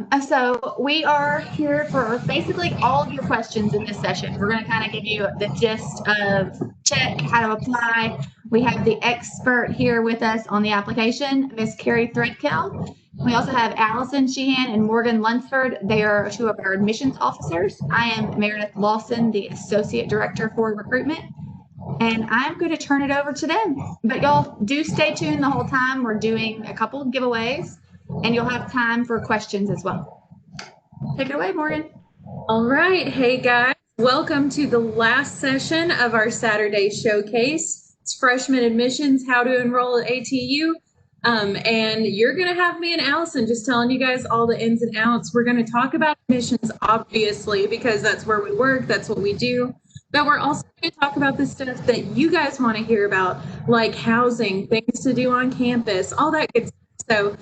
So we are here for basically all of your questions in this session. We're going to kind of give you the gist of check, how to apply. We have the expert here with us on the application, Miss Kerri Threlkeld. We also have Allison Sheehan and Morgan Lunsford. They are two of our admissions officers. I am Meredith Lawson, the Associate Director for Recruitment, and I'm going to turn it over to them. But y'all do stay tuned the whole time. We're doing a couple of giveaways, and you'll have time for questions as well. Take it away, Morgan. All right. Hey, guys. Welcome to the last session of our Saturday showcase. It's freshman admissions, how to enroll at ATU. And you're going to have me and Allison just telling you guys all the ins and outs. We're going to talk about admissions, obviously, because that's where we work. That's what we do. But we're also going to talk about the stuff that you guys want to hear about, like housing, things to do on campus, all that good stuff. So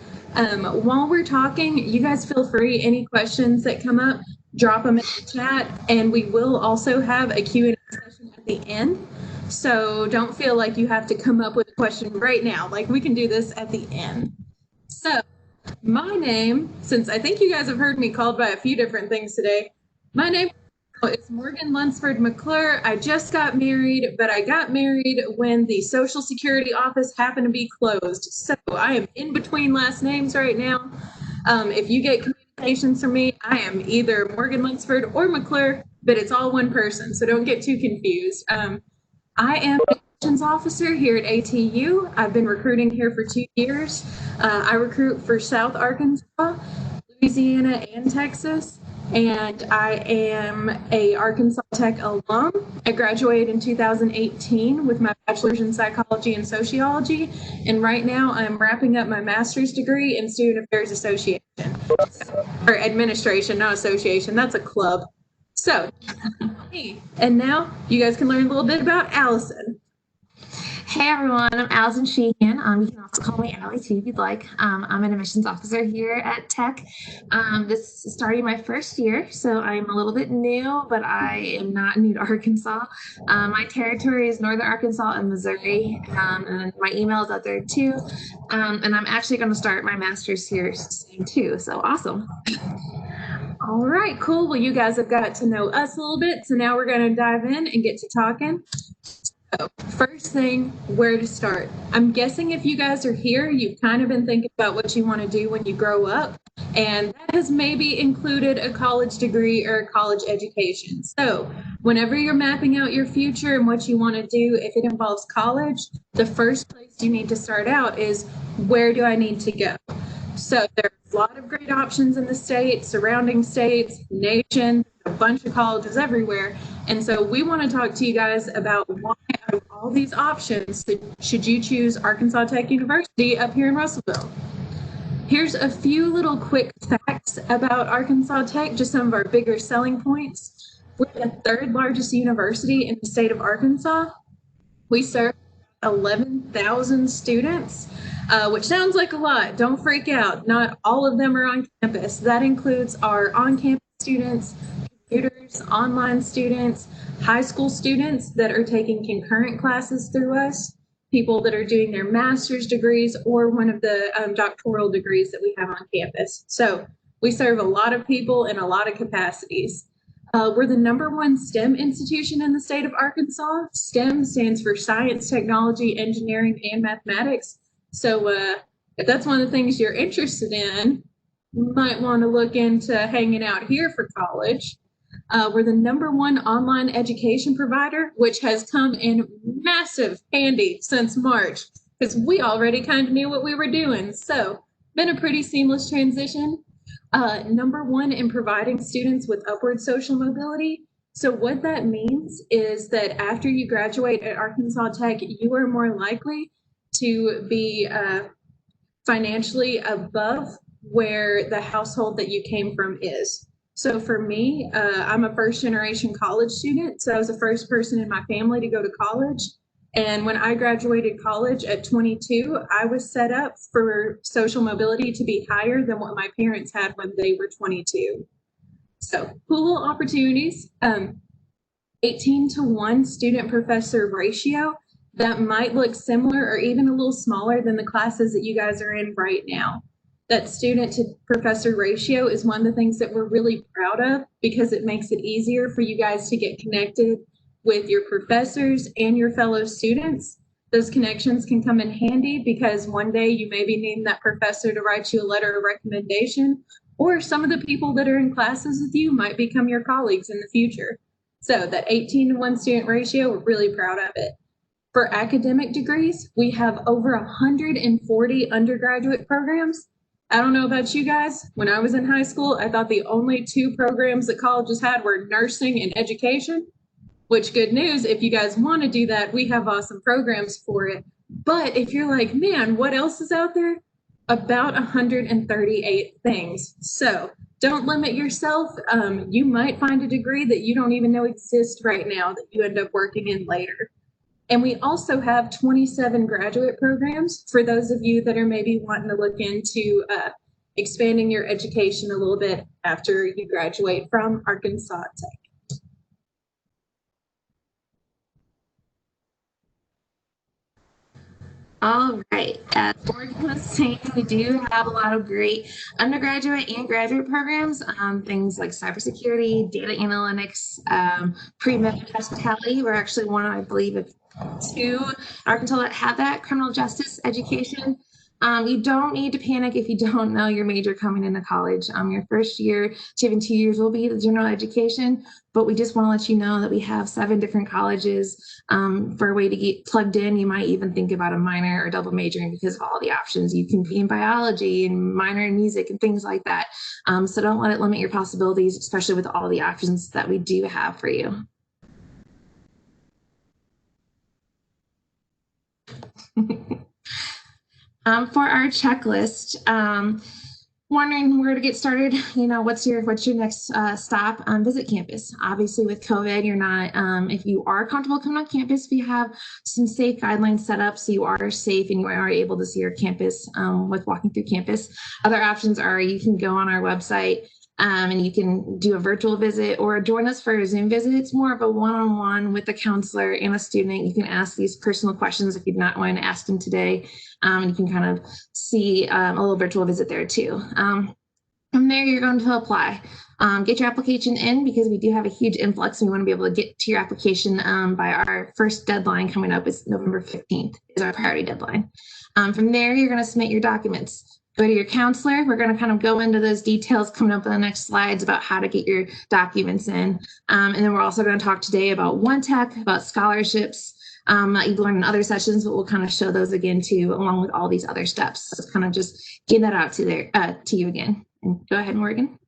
while we're talking, you guys feel free, any questions that come up, drop them in the chat, and we will also have a Q&A session at the end. So don't feel like you have to come up with a question right now. Like, we can do this at the end. So my name, since I think you guys have heard me called by a few different things today, my name is Morgan Lunsford McClure. I just got married, but I got married when the Social Security office happened to be closed. So I am in between last names right now. If you get communications from me, I am either Morgan Lunsford or McClure, but it's all one person, so don't get too confused. I am an admissions officer here at ATU. I've been recruiting here for 2 years. I recruit for South Arkansas, Louisiana, and Texas. And I am a Arkansas Tech alum. I graduated in 2018 with my bachelor's in psychology and sociology. And right now I'm wrapping up my master's degree in student affairs association, or administration, not association. That's a club. So, and now you guys can learn a little bit about Allison. Hey everyone, I'm Allison Sheehan. You can also call me Allie too if you'd like. I'm an admissions officer here at Tech. This is starting my first year, so I'm a little bit new, but I am not new to Arkansas. My territory is Northern Arkansas and Missouri, and my email is out there too. And I'm actually going to start my master's here soon too, so awesome. All right, cool. Well, you guys have got to know us a little bit, so now we're going to dive in and get to talking. So, first thing, where to start? I'm guessing if you guys are here, you've kind of been thinking about what you want to do when you grow up, and that has maybe included a college degree or a college education. So whenever you're mapping out your future and what you want to do, if it involves college, the first place you need to start out is, where do I need to go? So there's a lot of great options in the state, surrounding states, nation, a bunch of colleges everywhere. And so we want to talk to you guys about why out of all these options should you choose Arkansas Tech University up here in Russellville. Here's a few little quick facts about Arkansas Tech, just some of our bigger selling points. We're the third largest university in the state of Arkansas. We serve 11,000 students, which sounds like a lot. Don't freak out. Not all of them are on campus. That includes our on-campus students, computers, online students, high school students that are taking concurrent classes through us, people that are doing their master's degrees or one of the doctoral degrees that we have on campus. So we serve a lot of people in a lot of capacities. We're the #1 STEM institution in the state of Arkansas. STEM stands for science, technology, engineering, and mathematics. So if that's one of the things you're interested in, you might want to look into hanging out here for college. We're the #1 online education provider, which has come in massive handy since March, because we already kind of knew what we were doing. So been a pretty seamless transition. #1 in providing students with upward social mobility. So what that means is that after you graduate at Arkansas Tech, you are more likely to be financially above where the household that you came from is. So for me, I'm a first-generation college student, so I was the first person in my family to go to college. And when I graduated college at 22, I was set up for social mobility to be higher than what my parents had when they were 22. So cool opportunities. 18-to-1 student-professor ratio. That might look similar or even a little smaller than the classes that you guys are in right now. That student to professor ratio is one of the things that we're really proud of because it makes it easier for you guys to get connected with your professors and your fellow students. Those connections can come in handy because one day you may be needing that professor to write you a letter of recommendation, or some of the people that are in classes with you might become your colleagues in the future. So that 18-to-1 student ratio, we're really proud of it. For academic degrees, we have over 140 undergraduate programs. I don't know about you guys. When I was in high school, I thought the only 2 programs that colleges had were nursing and education, which good news, if you guys want to do that, we have awesome programs for it. But if you're like, man, what else is out there? About 138 things. So don't limit yourself. You might find a degree that you don't even know exists right now that you end up working in later. And we also have 27 graduate programs for those of you that are maybe wanting to look into expanding your education a little bit after you graduate from Arkansas Tech. All right. As Morgan was saying, we do have a lot of great undergraduate and graduate programs, things like cybersecurity, data analytics, pre-med hospitality. We're actually one, I believe, of 2 Arkansas that have that, criminal justice education. You don't need to panic if you don't know your major coming into college. Your first year to even 2 years will be the general education, but we just want to let you know that we have 7 different colleges for a way to get plugged in. You might even think about a minor or double majoring because of all the options. You can be in biology and minor in music and things like that. So don't let it limit your possibilities, especially with all the options that we do have for you. For our checklist, wondering where to get started, what's your next stop? Visit campus. Obviously with COVID, you're not, if you are comfortable coming on campus, we have some safe guidelines set up so you are safe and you are able to see your campus with walking through campus. Other options are you can go on our website and you can do a virtual visit or join us for a Zoom visit. It's more of a one-on-one with a counselor and a student. You can ask these personal questions if you're not wanting to ask them today. And you can kind of see a little virtual visit there too. From there, you're going to apply. Get your application in because we do have a huge influx and we want to be able to get to your application by our first deadline coming up is November 15th is our priority deadline. From there, you're going to submit your documents. Go to your counselor. We're going to kind of go into those details coming up in the next slides about how to get your documents in. And then we're also going to talk today about One Tech, about scholarships that you've learned in other sessions, but we'll kind of show those again too, along with all these other steps. So it's kind of just getting that out to you again. And go ahead, Morgan.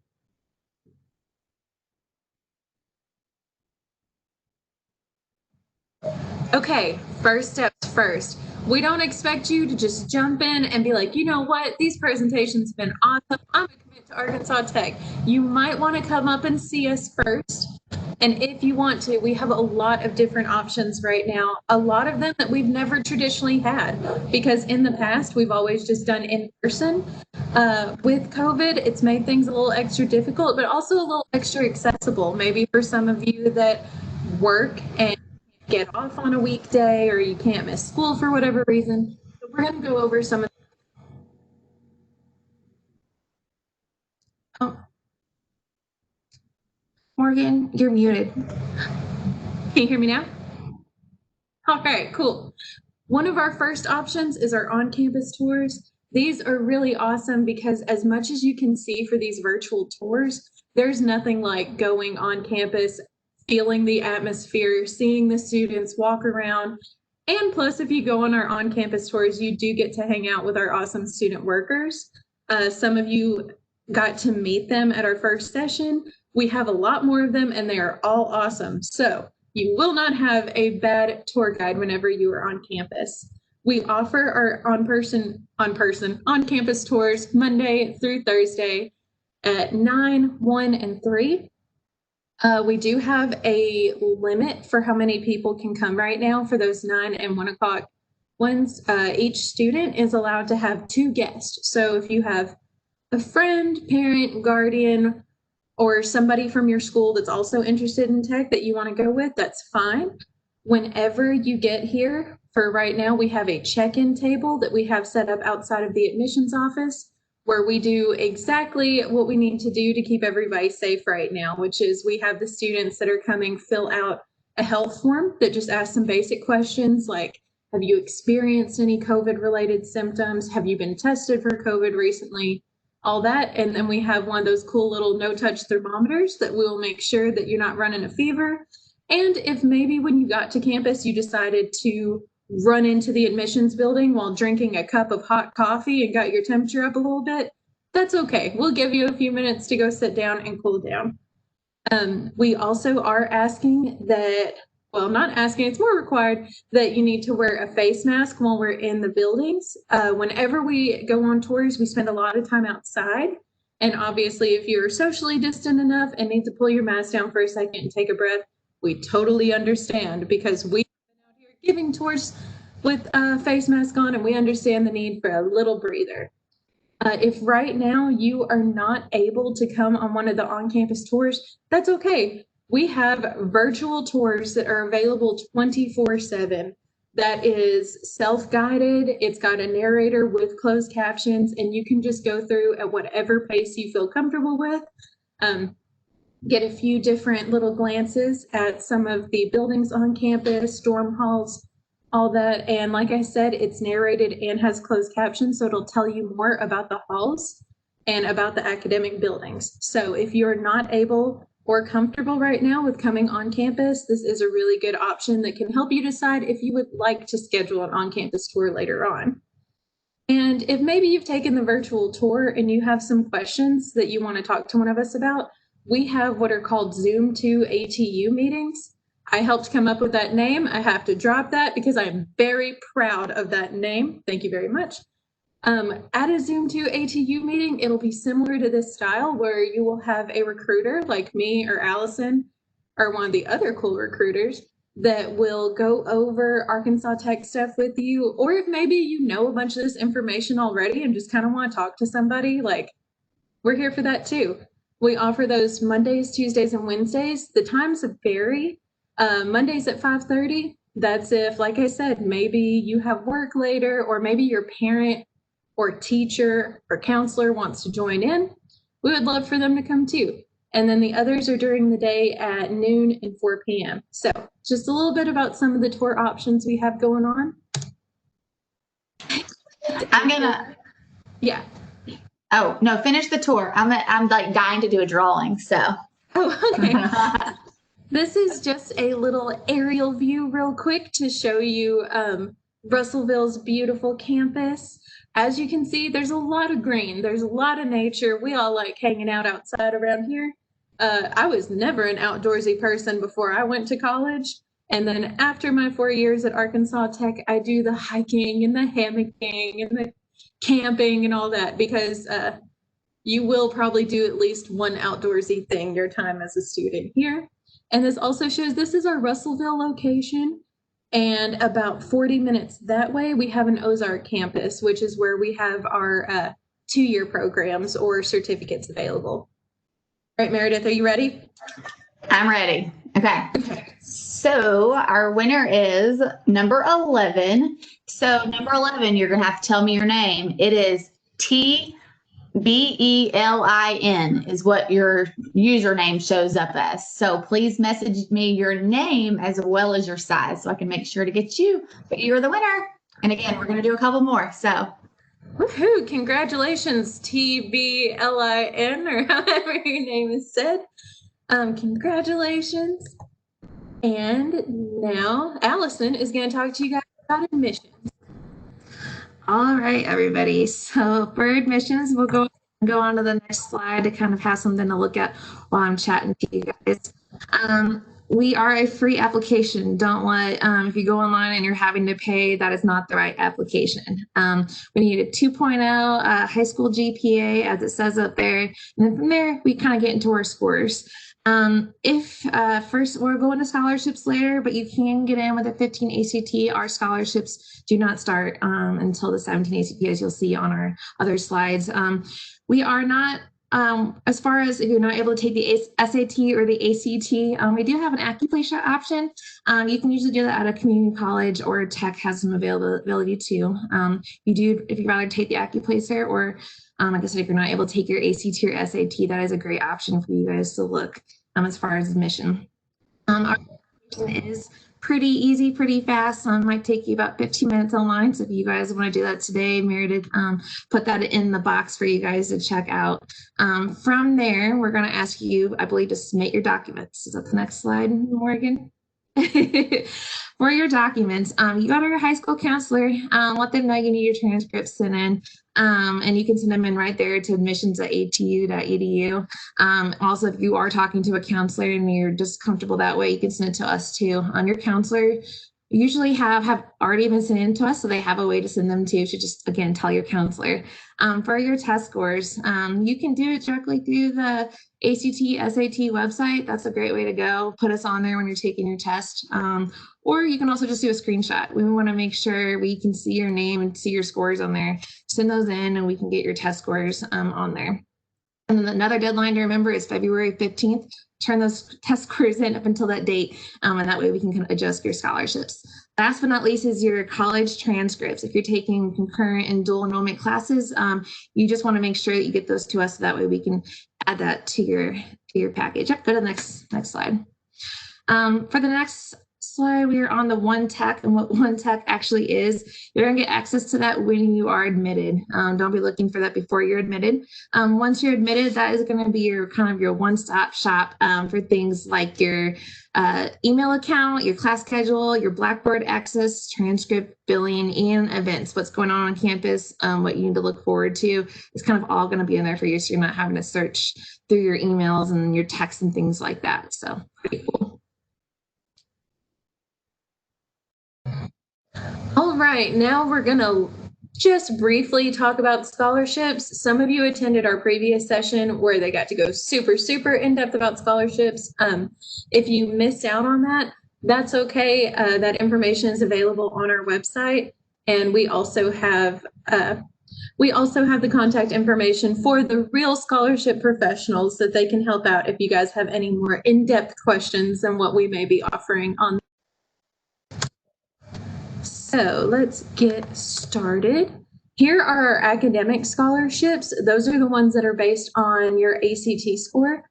Okay, first steps first. We don't expect you to just jump in and be like, you know what, these presentations have been awesome. I'm going to commit to Arkansas Tech. You might want to come up and see us first. And if you want to, we have a lot of different options right now, a lot of them that we've never traditionally had, because in the past, we've always just done in person. With COVID, it's made things a little extra difficult, but also a little extra accessible, maybe for some of you that work and get off on a weekday or you can't miss school for whatever reason. So we're going to go over some of Morgan, you're muted. Can you hear me now? Okay, cool. One of our first options is our on-campus tours. These are really awesome because as much as you can see for these virtual tours, there's nothing like going on campus, feeling the atmosphere, seeing the students walk around. And plus, if you go on our on-campus tours, you do get to hang out with our awesome student workers. Some of you got to meet them at our first session. We have a lot more of them and they are all awesome. So you will not have a bad tour guide whenever you are on campus. We offer our on-campus tours Monday through Thursday at 9, 1, and 3. We do have a limit for how many people can come right now for those 9 and 1 o'clock ones. Each student is allowed to have 2 guests. So if you have a friend, parent, guardian, or somebody from your school that's also interested in tech that you want to go with, that's fine. Whenever you get here, for right now, we have a check-in table that we have set up outside of the admissions office where we do exactly what we need to do to keep everybody safe right now, which is we have the students that are coming fill out a health form that just asks some basic questions like, have you experienced any COVID-related symptoms? Have you been tested for COVID recently? All that. And then we have one of those cool little no-touch thermometers that will make sure that you're not running a fever. And if maybe when you got to campus, you decided to run into the admissions building while drinking a cup of hot coffee and got your temperature up a little bit, that's okay. We'll give you a few minutes to go sit down and cool down. We also are asking that, well, not asking, it's more required that you need to wear a face mask while we're in the buildings. Whenever we go on tours, we spend a lot of time outside. And obviously, if you're socially distant enough and need to pull your mask down for a second and take a breath, we totally understand, because we've been out here giving tours with a face mask on, and we understand the need for a little breather. If right now you are not able to come on one of the on-campus tours, that's okay. We have virtual tours that are available 24/7. That is self-guided. It's got a narrator with closed captions, and you can just go through at whatever pace you feel comfortable with. Get a few different little glances at some of the buildings on campus, dorm halls, all that. And like I said, it's narrated and has closed captions, so it'll tell you more about the halls and about the academic buildings. So if you're not able or comfortable right now with coming on campus, this is a really good option that can help you decide if you would like to schedule an on-campus tour later on. And if maybe you've taken the virtual tour and you have some questions that you want to talk to one of us about, we have what are called Zoom to ATU meetings. I helped come up with that name. I have to drop that because I'm very proud of that name. Thank you very much. At a Zoom to ATU meeting, it'll be similar to this style where you will have a recruiter like me or Allison or one of the other cool recruiters that will go over Arkansas Tech stuff with you. Or if maybe you know a bunch of this information already and just kind of want to talk to somebody, like, we're here for that too. We offer those Mondays, Tuesdays, and Wednesdays. The times vary. Mondays at 5:30. That's if, like I said, maybe you have work later, or maybe your parent or teacher or counselor wants to join in. We would love for them to come too. And then the others are during the day at noon and 4 p.m. So just a little bit about some of the tour options we have going on. Yeah. Oh, no, finish the tour. I'm like dying to do a drawing, so. Oh, okay. This is just a little aerial view real quick to show you Russellville's beautiful campus. As you can see, there's a lot of green. There's a lot of nature. We all like hanging out outside around here. I was never an outdoorsy person before I went to college. And then after my 4 years at Arkansas Tech, I do the hiking and the hammocking and the camping and all that, because you will probably do at least one outdoorsy thing your time as a student here. And this also shows this is our Russellville location. And about 40 minutes that way, we have an Ozark campus, which is where we have our 2-year programs or certificates available. All right, Meredith, are you ready? I'm ready. Okay. So our winner is number 11. So number 11, you're going to have to tell me your name. It is TBELIN is what your username shows up as. So please message me your name as well as your size so I can make sure to get you. But you're the winner. And again, we're going to do a couple more. So woohoo! Congratulations, TBLIN, or however your name is said. Congratulations. And now Allison is going to talk to you guys about admissions. All right, everybody. So for admissions, we'll go on to the next slide to kind of have something to look at while I'm chatting to you guys. We are a free application. Don't let, if you go online and you're having to pay, that is not the right application. We need a 2.0 high school GPA, as it says up there. And then from there, we kind of get into our scores. First, we're going to scholarships later, but you can get in with a 15 ACT. Our scholarships do not start until the 17 ACT, as you'll see on our other slides. We are not, as far as if you're not able to take the SAT or the ACT, we do have an acupuncture option. You can usually do that at a community college, or Tech has some availability too. If you'd rather take the acupuncture or Like I said, if you're not able to take your ACT or SAT, that is a great option for you guys to look as far as admission. Our application is pretty easy, pretty fast. Might take you about 15 minutes online. So if you guys want to do that today, Meredith, put that in the box for you guys to check out. From there, we're going to ask you, I believe, to submit your documents. Is that the next slide, Morgan? For your documents, you go to your high school counselor, let them know you need your transcripts sent in, and you can send them in right there to admissions@atu.edu. Also, if you are talking to a counselor and you're just comfortable that way, you can send it to us too. Your counselor usually have already been sent in to us, so they have a way to send them to. You should just, again, tell your counselor. For your test scores, you can do it directly through the ACT, SAT website. That's a great way to go. Put us on there when you're taking your test. Or you can also just do a screenshot. We want to make sure we can see your name and see your scores on there. Send those in and we can get your test scores on there. And then another deadline to remember is February 15th. Turn those test scores in up until that date, and that way we can adjust your scholarships. Last but not least is your college transcripts. If you're taking concurrent and dual enrollment classes, you just want to make sure that you get those to us so that way we can add that to your package. Yep, go to the next slide. For the next slide, we are on the One Tech, and what One Tech actually is. You're going to get access to that when you are admitted. Don't be looking for that before you're admitted. Once you're admitted, that is going to be your kind of your one-stop shop for things like your email account, your class schedule, your Blackboard access, transcript, billing, and events. What's going on campus, what you need to look forward to. It's kind of all going to be in there for you, so you're not having to search through your emails and your texts and things like that. So pretty cool. All right, now we're going to just briefly talk about scholarships. Some of you attended our previous session where they got to go super in-depth about scholarships. If you missed out on that, that's okay. That information is available on our website, and we also have the contact information for the real scholarship professionals that they can help out if you guys have any more in-depth questions than what we may be offering on. So let's get started. Here are our academic scholarships. Those are the ones that are based on your ACT score.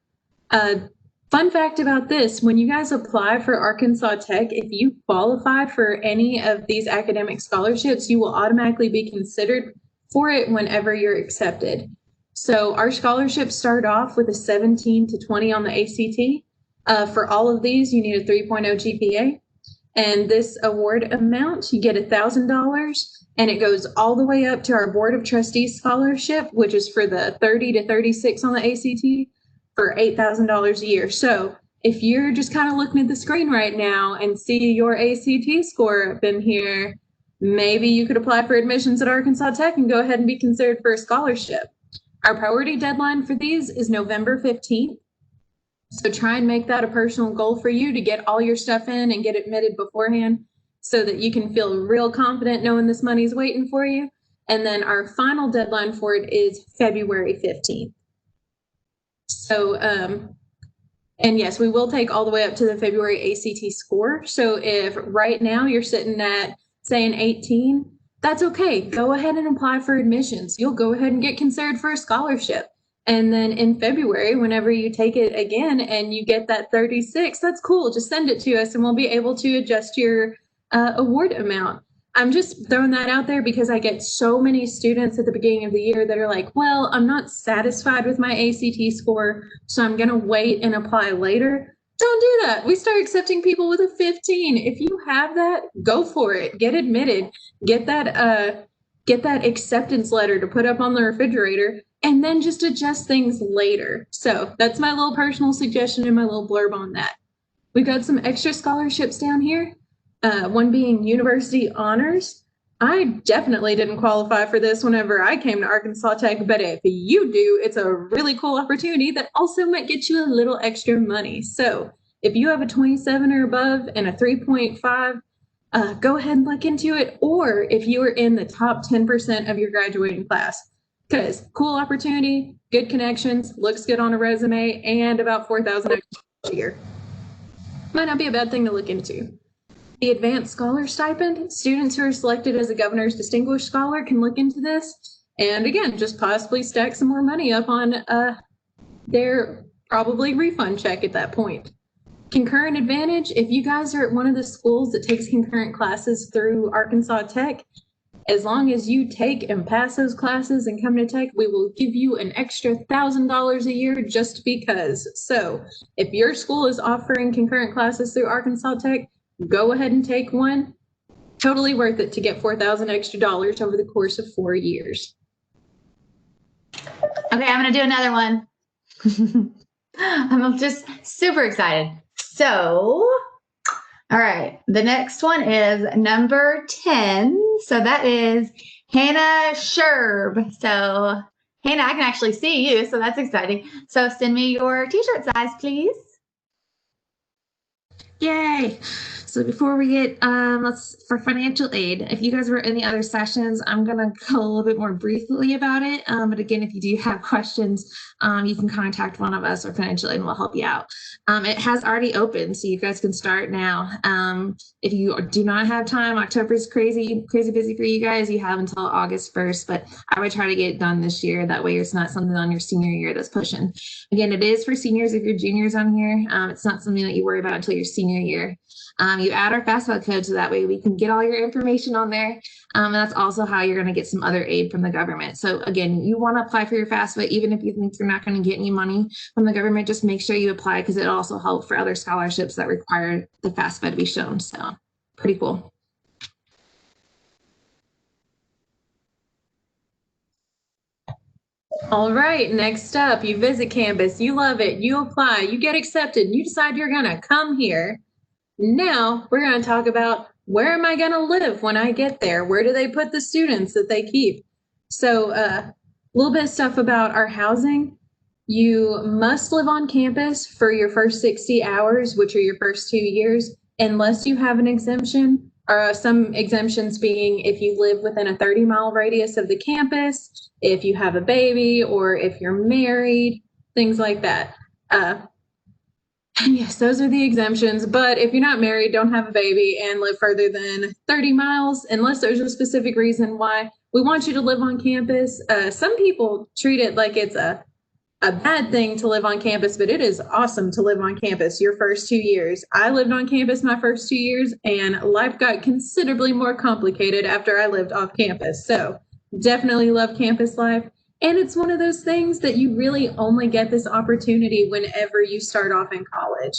Fun fact about this, when you guys apply for Arkansas Tech, if you qualify for any of these academic scholarships, you will automatically be considered for it whenever you're accepted. So our scholarships start off with a 17 to 20 on the ACT. For all of these, you need a 3.0 GPA. And this award amount, you get $1,000, and it goes all the way up to our Board of Trustees scholarship, which is for the 30 to 36 on the ACT for $8,000 a year. So if you're just kind of looking at the screen right now and see your ACT score up in here, maybe you could apply for admissions at Arkansas Tech and go ahead and be considered for a scholarship. Our priority deadline for these is November 15th. So try and make that a personal goal for you to get all your stuff in and get admitted beforehand so that you can feel real confident knowing this money is waiting for you. And then our final deadline for it is February 15th. So, and yes, we will take all the way up to the February ACT score. So if right now you're sitting at, say, an 18, that's okay. Go ahead and apply for admissions. You'll go ahead and get considered for a scholarship. And then in February, whenever you take it again and you get that 36, that's cool. Just send it to us and we'll be able to adjust your award amount. I'm just throwing that out there because I get so many students at the beginning of the year that are like, well, I'm not satisfied with my ACT score, so I'm going to wait and apply later. Don't do that. We start accepting people with a 15. If you have that, go for it. Get admitted. Get that acceptance letter to put up on the refrigerator, and then just adjust things later. So that's my little personal suggestion and my little blurb on that. We've got some extra scholarships down here. One being university honors. I definitely didn't qualify for this whenever I came to Arkansas Tech, but if you do, it's a really cool opportunity that also might get you a little extra money. So if you have a 27 or above and a 3.5, go ahead and look into it. Or if you are in the top 10% of your graduating class, because cool opportunity, good connections, looks good on a resume, and about $4,000 a year. Might not be a bad thing to look into. The Advanced Scholar Stipend, students who are selected as a Governor's Distinguished Scholar can look into this. and again, just possibly stack some more money up on their probably refund check at that point. Concurrent advantage, if you guys are at one of the schools that takes concurrent classes through Arkansas Tech, as long as you take and pass those classes and come to Tech, we will give you an extra $1,000 a year just because. So if your school is offering concurrent classes through Arkansas Tech, go ahead and take one. Totally worth it to get $4,000 extra dollars over the course of 4 years. Okay, I'm going to do another one. I'm just super excited. So, all right, the next one is number 10. So that is Hannah Sherb. So, Hannah, I can actually see you, so that's exciting. So, send me your t-shirt size, please. Yay! So before we get, for financial aid, if you guys were in the other sessions, I'm going to go a little bit more briefly about it. But again, if you do have questions, you can contact one of us or financial aid and we'll help you out. It has already opened, so you guys can start now. If you do not have time, October is crazy busy for you guys. You have until August 1st, but I would try to get it done this year. That way it's not something on your senior year that's pushing. Again, it is for seniors if you're juniors on here. It's not something that you worry about until your senior year. You add our FAFSA code so that way we can get all your information on there. And that's also how you're going to get some other aid from the government. So again, you want to apply for your FAFSA, even if you think you're not going to get any money from the government, just make sure you apply because it'll also help for other scholarships that require the FAFSA to be shown. So pretty cool. All right, next up, you visit campus, you love it, you apply, you get accepted, you decide you're going to come here. Now we're going to talk about where am I going to live when I get there? Where do they put the students that they keep? So a little bit of stuff about our housing. You must live on campus for your first 60 hours, which are your first 2 years, unless you have an exemption. Or some exemptions being if you live within a 30-mile radius of the campus, if you have a baby, or if you're married, things like that. Yes, those are the exemptions. But if you're not married, don't have a baby, and live further than 30 miles, unless there's a specific reason why we want you to live on campus. Some people treat it like it's a bad thing to live on campus, but it is awesome to live on campus your first 2 years. I lived on campus my first 2 years, and life got considerably more complicated after I lived off campus. So definitely love campus life. And it's one of those things that you really only get this opportunity whenever you start off in college.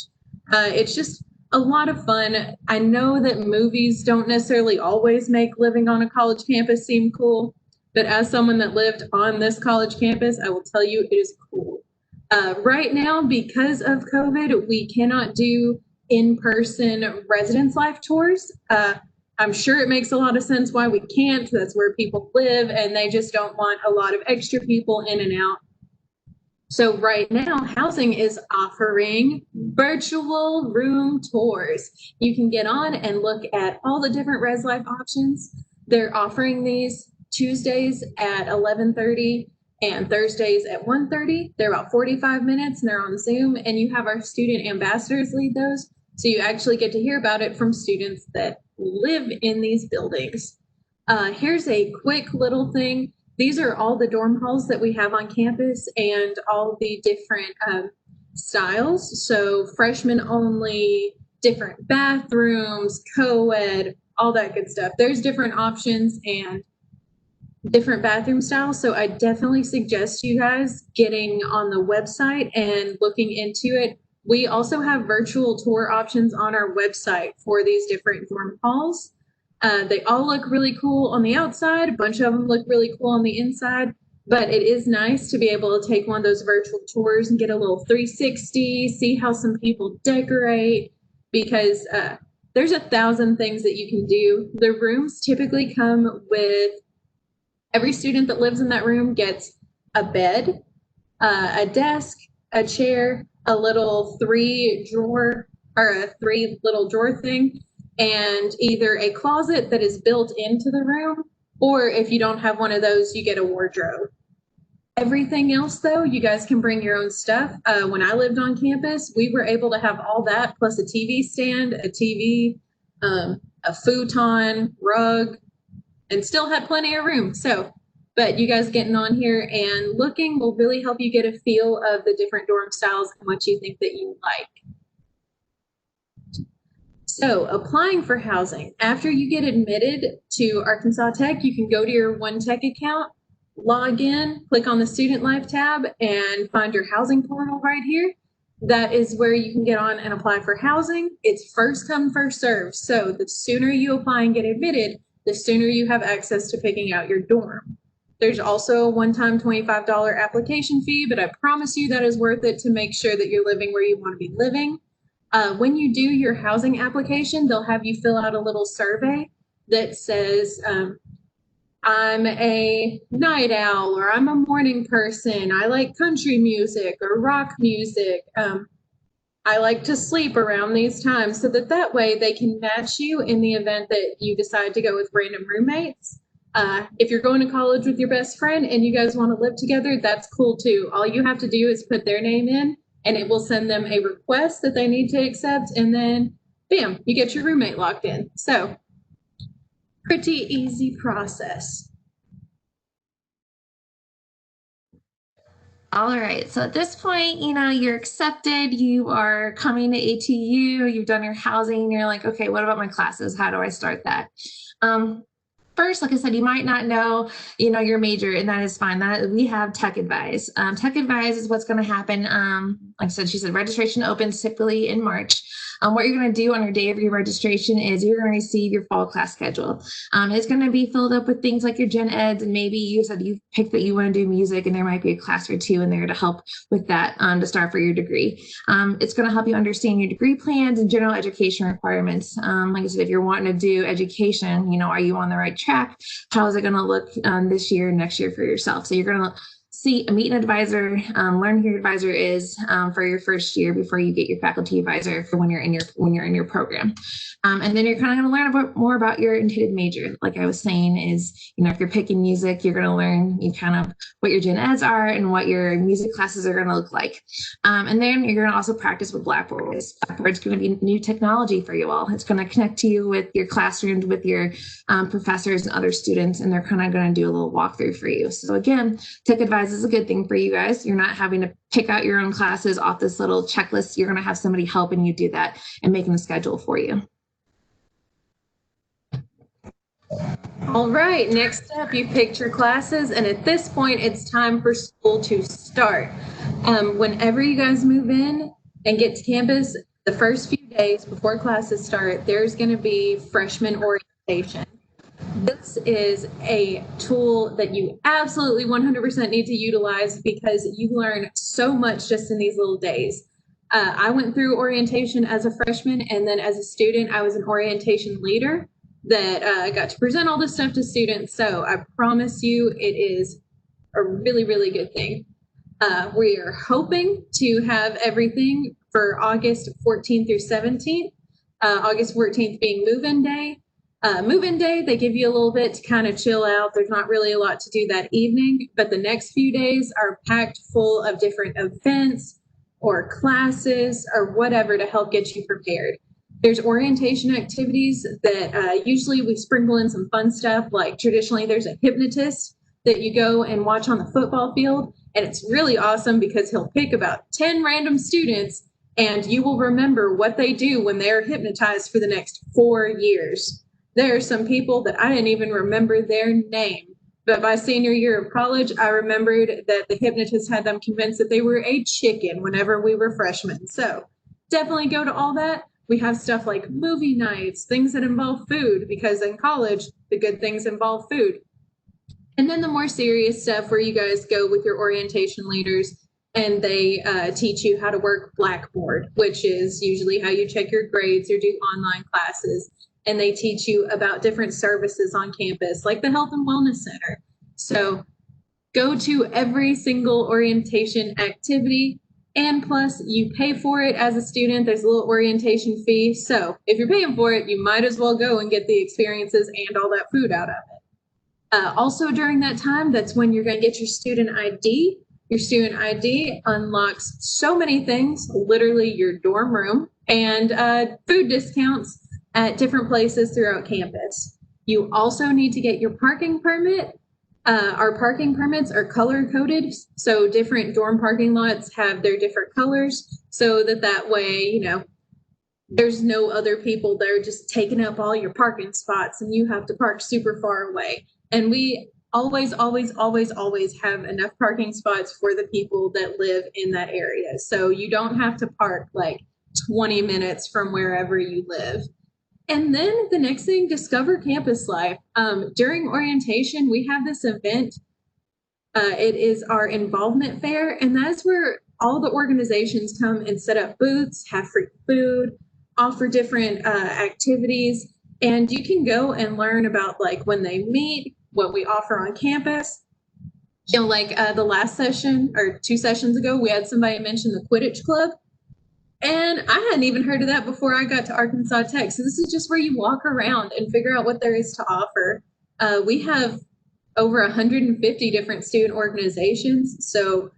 It's just a lot of fun. I know that movies don't necessarily always make living on a college campus seem cool, but as someone that lived on this college campus, I will tell you it is cool. Right now, because of COVID, we cannot do in-person residence life tours. I'm sure it makes a lot of sense why we can't. That's where people live, and they just don't want a lot of extra people in and out. So right now, housing is offering virtual room tours. You can get on and look at all the different res life options. They're offering these Tuesdays at 11:30 and Thursdays at 1:30. They're about 45 minutes, and they're on Zoom, and you have our student ambassadors lead those. So you actually get to hear about it from students that live in these buildings. Here's a quick little thing. These are all the dorm halls that we have on campus and all the different styles. So freshmen only, different bathrooms, co-ed, all that good stuff. There's different options and different bathroom styles. So I definitely suggest you guys getting on the website and looking into it. We also have virtual tour options on our website for these different dorm halls. They all look really cool on the outside. A bunch of them look really cool on the inside, but it is nice to be able to take one of those virtual tours and get a little 360, see how some people decorate, because there's 1,000 things that you can do. The rooms typically come with, every student that lives in that room gets a bed, a desk, a chair, a little 3-drawer or a 3 little drawer thing, and either a closet that is built into the room, or if you don't have one of those, you get a wardrobe. Everything else, though, you guys can bring your own stuff. When I lived on campus, we were able to have all that, plus a TV stand, a TV, a futon, rug, and still had plenty of room. So But you guys getting on here and looking will really help you get a feel of the different dorm styles and what you think that you like. So applying for housing, after you get admitted to Arkansas Tech, you can go to your One Tech account, log in, click on the Student Life tab, and find your housing portal right here. That is where you can get on and apply for housing. It's first come, first serve. So the sooner you apply and get admitted, the sooner you have access to picking out your dorm. There's also a one-time $25 application fee, but I promise you that is worth it to make sure that you're living where you want to be living. When you do your housing application, they'll have you fill out a little survey that says, I'm a night owl, or I'm a morning person. I like country music or rock music. I like to sleep around these times, so that way they can match you in the event that you decide to go with random roommates. If you're going to college with your best friend and you guys want to live together, that's cool too. All you have to do is put their name in, and it will send them a request that they need to accept, and then bam, you get your roommate locked in. So pretty easy process. All right, so at this point, you're accepted, you are coming to ATU, you've done your housing, you're like, okay, what about my classes? How do I start that? First, like I said, you might not know, your major, and that is fine. That we have Tech Advise. Tech Advise is what's going to happen. Like I said, she said registration opens typically in March. What you're going to do on your day of your registration is you're going to receive your fall class schedule. It's going to be filled up with things like your gen eds, and maybe you said you picked that you want to do music, and there might be a class or two in there to help with that to start for your degree. It's going to help you understand your degree plans and general education requirements. Like I said, if you're wanting to do education, are you on the right track? How is it going to look this year, next year for yourself? So you're going to meet an advisor, learn who your advisor is for your first year before you get your faculty advisor for when you're in your program. And then you're kind of going to learn more about your intended major. Like I was saying is, if you're picking music, you're going to learn what your gen eds are and what your music classes are going to look like. And then you're going to also practice with Blackboard. Blackboard's going to be new technology for you all. It's going to connect you with your classrooms, with your professors and other students, and they're kind of going to do a little walkthrough for you. So again, Tech Advise is a good thing for you guys. You're not having to pick out your own classes off this little checklist. You're going to have somebody helping you do that and making a schedule for you. All right, next up, you picked your classes, and at this point, it's time for school to start. Whenever you guys move in and get to campus, the first few days before classes start, there's going to be freshman orientation. This is a tool that you absolutely 100% need to utilize because you learn so much just in these little days. I went through orientation as a freshman, and then as a student, I was an orientation leader that got to present all this stuff to students. So I promise you it is a really, really good thing. We are hoping to have everything for August 14th through 17th, August 14th being move-in day. Move-in day, they give you a little bit to kind of chill out. There's not really a lot to do that evening, but the next few days are packed full of different events or classes or whatever to help get you prepared. There's orientation activities that usually we sprinkle in some fun stuff, like traditionally there's a hypnotist that you go and watch on the football field, and it's really awesome because he'll pick about 10 random students and you will remember what they do when they're hypnotized for the next 4 years. There are some people that I didn't even remember their name, but by senior year of college, I remembered that the hypnotist had them convinced that they were a chicken whenever we were freshmen. So definitely go to all that. We have stuff like movie nights, things that involve food, because in college, the good things involve food. And then the more serious stuff where you guys go with your orientation leaders and they teach you how to work Blackboard, which is usually how you check your grades or do online classes. And they teach you about different services on campus, like the Health and Wellness Center. So go to every single orientation activity. And plus, you pay for it as a student. There's a little orientation fee. So if you're paying for it, you might as well go and get the experiences and all that food out of it. Also, during that time, that's when you're going to get your student ID. Your student ID unlocks so many things, literally your dorm room and food discounts at different places throughout campus. You also need to get your parking permit. Our parking permits are color coded, so different dorm parking lots have their different colors, so that way, you know, there's no other people that are just taking up all your parking spots and you have to park super far away. And we always have enough parking spots for the people that live in that area. So you don't have to park like 20 minutes from wherever you live. And then the next thing, discover campus life. During orientation, we have this event. It is our involvement fair, and that's where all the organizations come and set up booths, have free food, offer different activities, and you can go and learn about like when they meet, what we offer on campus. You know, like the last session or 2 sessions ago, we had somebody mention the Quidditch Club. And I hadn't even heard of that before I got to Arkansas Tech. So this is just where you walk around and figure out what there is to offer. We have over 150 different student organizations. So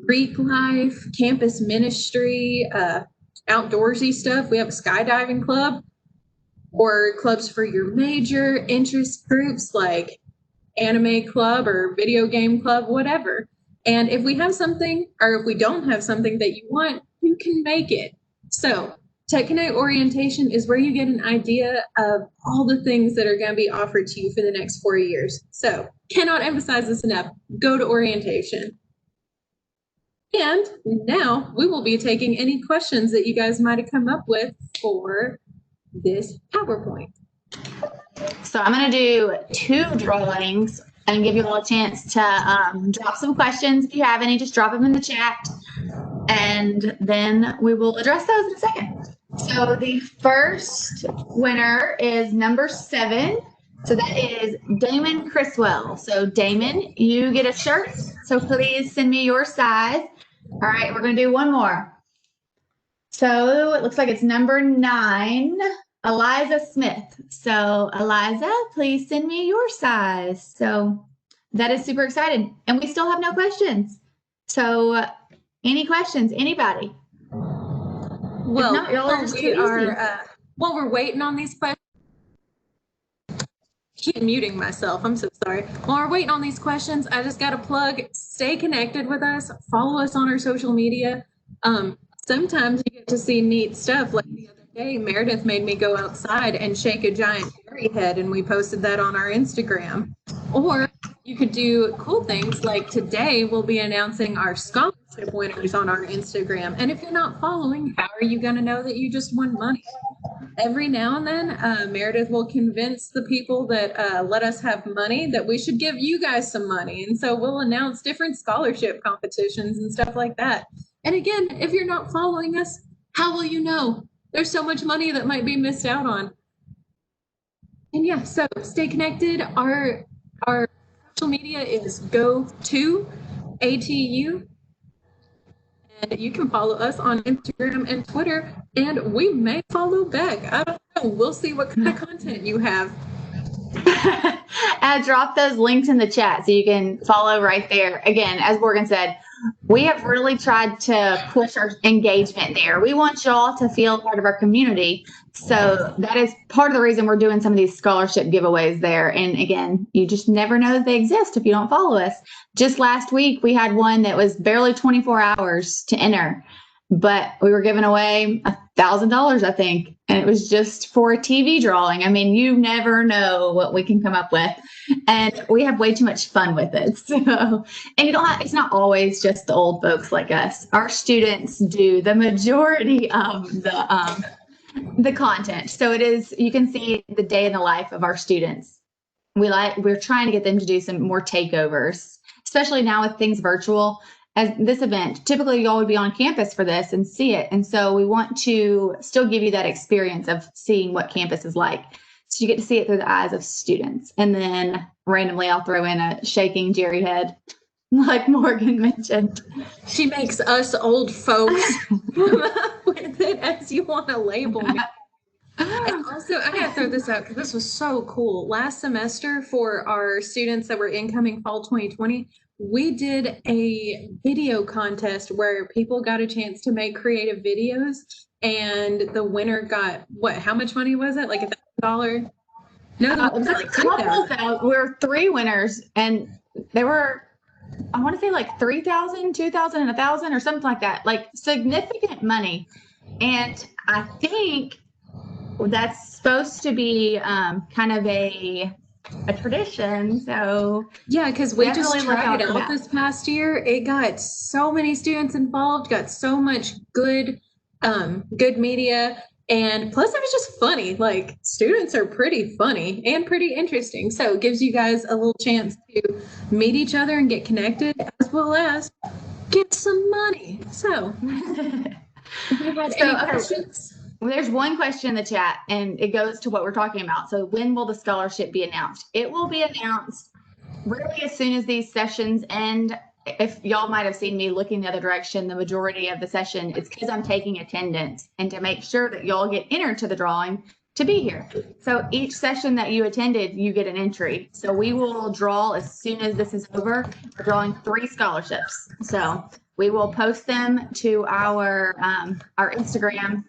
Greek life, campus ministry, outdoorsy stuff. We have a skydiving club or clubs for your major, interest groups like anime club or video game club, whatever. And if we have something or if we don't have something that you want, you can make it. So Tech Connect orientation is where you get an idea of all the things that are going to be offered to you for the next 4 years. So cannot emphasize this enough. Go to orientation. And now we will be taking any questions that you guys might have come up with for this PowerPoint. So I'm going to do 2 drawings and give you all a chance to drop some questions. If you have any, just drop them in the chat. And then we will address those in a second. So the first winner is number 7. So that is Damon Criswell. So Damon, you get a shirt. So please send me your size. All right, we're going to do one more. So it looks like it's number 9, Eliza Smith. So Eliza, please send me your size. So that is super exciting. And we still have no questions. So any questions, anybody? Well, not, while we're waiting on these questions, keep muting myself. I'm so sorry. While we're waiting on these questions, I just got to plug, stay connected with us, follow us on our social media. Sometimes you get to see neat stuff. Like the other day, Meredith made me go outside and shake a giant fairy head, and we posted that on our Instagram. Or you could do cool things like today we'll be announcing our scholarship winners on our Instagram. And if you're not following, how are you going to know that you just won money? Every now and then, Meredith will convince the people that let us have money that we should give you guys some money. And so we'll announce different scholarship competitions and stuff like that. And again, if you're not following us, how will you know? There's so much money that might be missed out on. And yeah, so stay connected. Our social media is go to ATU. And you can follow us on Instagram and Twitter, and we may follow back. I don't know. We'll see what kind of content you have. I dropped those links in the chat so you can follow right there. Again, as Morgan said, we have really tried to push our engagement there. We want y'all to feel part of our community. So that is part of the reason we're doing some of these scholarship giveaways there. And again, you just never know that they exist if you don't follow us. Just last week, we had one that was barely 24 hours to enter, but we were giving away $1,000, I think. And it was just for a TV drawing. I mean, you never know what we can come up with. And we have way too much fun with it. So, and you don't have, it's not always just the old folks like us. Our students do the majority of the content. So it is, you can see the day in the life of our students. We're trying to get them to do some more takeovers, especially now with things virtual. As this event, typically y'all would be on campus for this and see it. And so we want to still give you that experience of seeing what campus is like. So you get to see it through the eyes of students. And then randomly I'll throw in a shaking Jerry head, like Morgan mentioned. She makes us old folks with it, as you want to label me. And also, I gotta throw this out because this was so cool. Last semester for our students that were incoming fall 2020, we did a video contest where people got a chance to make creative videos, and the winner got how much money was it? Like $1,000? No, It was a couple though. We were 3 winners, and they were, I want to say like 3,000, 2,000, and 1,000 or something like that. Like significant money. And I think that's supposed to be kind of a tradition. So yeah, because we just definitely look tried out it for out that. this past year. It got so many students involved, got so much good media, and plus it was just funny. Like students are pretty funny and pretty interesting, so it gives you guys a little chance to meet each other and get connected, as well as get some money. So, if you had any okay. questions? Well, there's one question in the chat, and it goes to what we're talking about. So when will the scholarship be announced? It will be announced really as soon as these sessions end. If y'all might have seen me looking the other direction, the majority of the session, it's because I'm taking attendance and to make sure that y'all get entered to the drawing to be here. So each session that you attended, you get an entry. So we will draw as soon as this is over. We're drawing 3 scholarships. So we will post them to our Instagram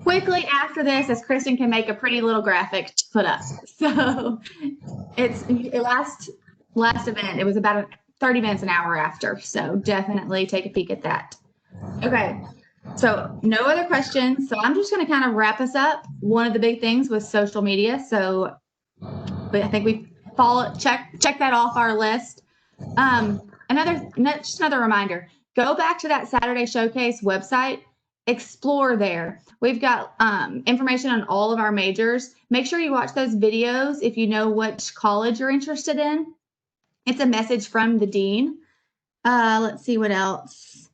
quickly after this, as Kristen can make a pretty little graphic to put up. So it last event, it was about 30 minutes, an hour after. So definitely take a peek at that. Okay. So no other questions. So I'm just going to kind of wrap us up. One of the big things was social media. So I think we check that off our list. Just another reminder, go back to that Saturday Showcase website, explore there. We've got information on all of our majors. Make sure you watch those videos if you know which college you're interested in. It's a message from the dean. Let's see what else.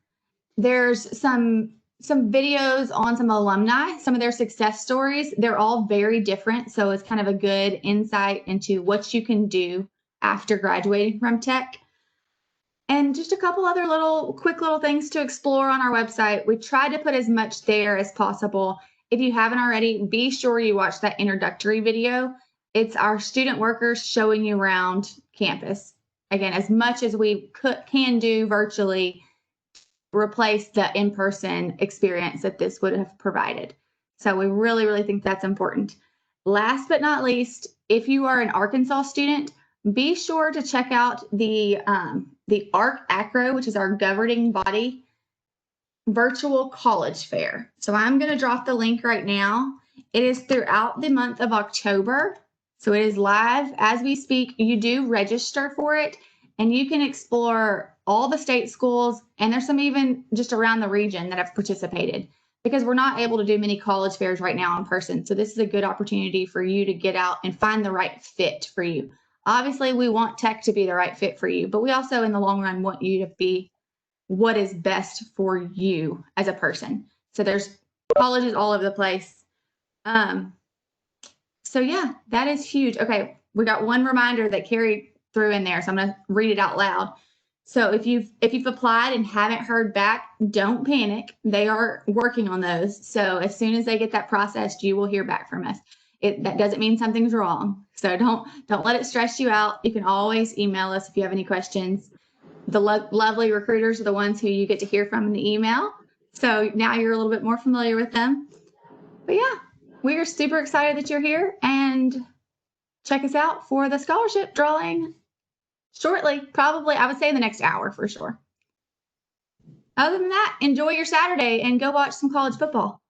There's some videos on some alumni, some of their success stories. They're all very different. So it's kind of a good insight into what you can do after graduating from tech. And just a couple other quick little things to explore on our website. We tried to put as much there as possible. If you haven't already, be sure you watch that introductory video. It's our student workers showing you around campus. Again, as much as we can do virtually, replace the in-person experience that this would have provided. So we really, really think that's important. Last but not least, if you are an Arkansas student, be sure to check out the ARC-ACRO, which is our governing body virtual college fair. So I'm going to drop the link right now. It is throughout the month of October. So it is live as we speak. You do register for it, and you can explore all the state schools, and there's some even just around the region that have participated, because we're not able to do many college fairs right now in person. So this is a good opportunity for you to get out and find the right fit for you. Obviously, we want tech to be the right fit for you, but we also, in the long run, want you to be what is best for you as a person. So there's colleges all over the place. So yeah, that is huge. Okay, we got one reminder that Kerri threw in there, so I'm going to read it out loud. So if you've applied and haven't heard back, don't panic. They are working on those. So as soon as they get that processed, you will hear back from us. That doesn't mean something's wrong. So don't let it stress you out. You can always email us if you have any questions. The lovely recruiters are the ones who you get to hear from in the email. So now you're a little bit more familiar with them. But yeah, we are super excited that you're here, and check us out for the scholarship drawing shortly. Probably, I would say in the next hour for sure. Other than that, enjoy your Saturday and go watch some college football.